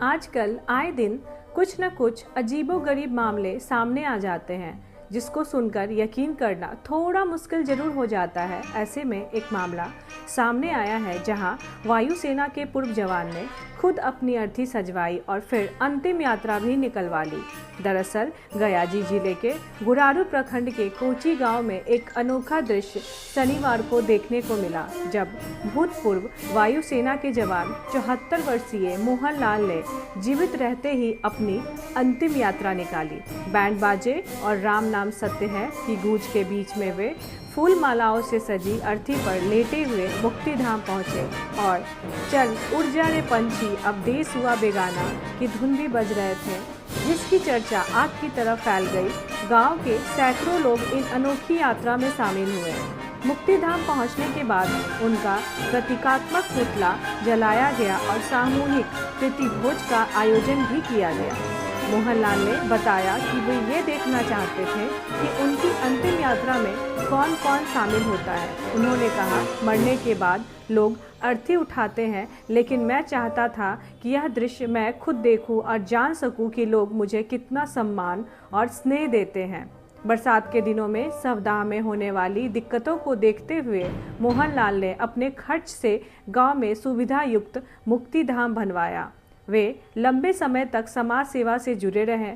आजकल आए दिन कुछ न कुछ अजीबोगरीब मामले सामने आ जाते हैं जिसको सुनकर यकीन करना थोड़ा मुश्किल जरूर हो जाता है। ऐसे में एक मामला सामने आया है जहां वायुसेना के पूर्व जवान ने खुद अपनी अर्थी सजवाई और फिर अंतिम यात्रा भी निकलवा ली। दरअसल गयाजी जिले के गुरारू प्रखंड के कोची गांव में एक अनोखा दृश्य शनिवार को देखने को मिला, जब भूतपूर्व वायुसेना के जवान 74 वर्षीय मोहन लाल ने जीवित रहते ही अपनी अंतिम यात्रा निकाली। बैंड बाजे और राम नाम सत्य है की गूंज के बीच में वे फूल मालाओं से सजी अर्थी पर लेटे हुए मुक्तिधाम पहुंचे और चल उड़ जा रे पंछी अब देश हुआ बेगाना की धुन भी बज रहे थे, जिसकी चर्चा आग की तरह फैल गई। गांव के सैकड़ों लोग इन अनोखी यात्रा में शामिल हुए। मुक्तिधाम पहुंचने के बाद उनका प्रतीकात्मक पुतला जलाया गया और सामूहिक प्रीति भोज का आयोजन भी किया गया। मोहनलाल ने बताया कि वे ये देखना चाहते थे कि उनकी अंतिम यात्रा में कौन कौन शामिल होता है। उन्होंने कहा, मरने के बाद लोग अर्थी उठाते हैं, लेकिन मैं चाहता था कि यह दृश्य मैं खुद देखूं और जान सकूं कि लोग मुझे कितना सम्मान और स्नेह देते हैं। बरसात के दिनों में शवदाह में होने वाली दिक्कतों को देखते हुए मोहनलाल ने अपने खर्च से गांव में सुविधा युक्त मुक्तिधाम बनवाया। वे लंबे समय तक समाज सेवा से जुड़े रहे।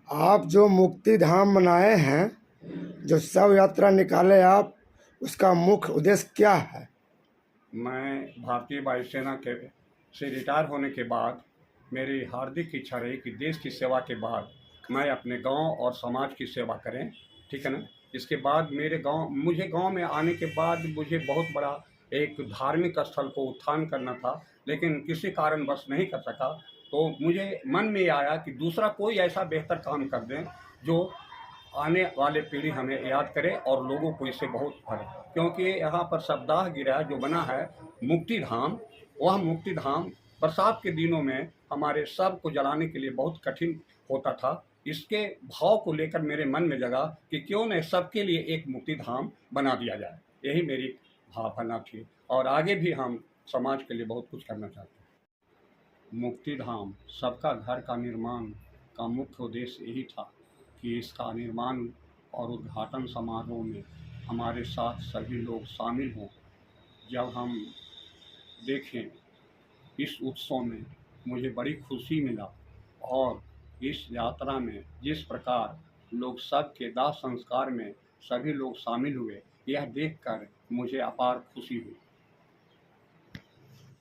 आप जो मुक्ति धाम बनाए हैं, जो शव यात्रा निकाले आप, उसका मुख्य उद्देश्य क्या है? मैं भारतीय वायुसेना के से रिटायर होने के बाद मेरी हार्दिक इच्छा रही कि देश की सेवा के बाद मैं अपने गांव और समाज की सेवा करें, ठीक है ना। इसके बाद मुझे गांव में आने के बाद मुझे बहुत बड़ा एक धार्मिक स्थल को उत्थान करना था, लेकिन किसी कारणवश नहीं कर सका। तो मुझे मन में आया कि दूसरा कोई ऐसा बेहतर काम कर दें जो आने वाले पीढ़ी हमें याद करे और लोगों को इससे बहुत फले, क्योंकि यहाँ पर शवदाह गिरह जो बना है मुक्तिधाम, वह मुक्तिधाम बरसात के दिनों में हमारे शव को जलाने के लिए बहुत कठिन होता था। इसके भाव को लेकर मेरे मन में जगा कि क्यों न सबके लिए एक मुक्तिधाम बना दिया जाए। यही मेरी भावना थी और आगे भी हम समाज के लिए बहुत कुछ करना चाहते हैं। मुक्तिधाम सबका घर का निर्माण का मुख्य उद्देश्य यही था कि इसका निर्माण और उद्घाटन समारोह में हमारे साथ सभी लोग शामिल हों। जब हम देखें इस उत्सव में मुझे बड़ी खुशी मिला और इस यात्रा में जिस प्रकार लोग सब के दाह संस्कार में सभी लोग शामिल हुए, यह देखकर मुझे अपार खुशी हुई।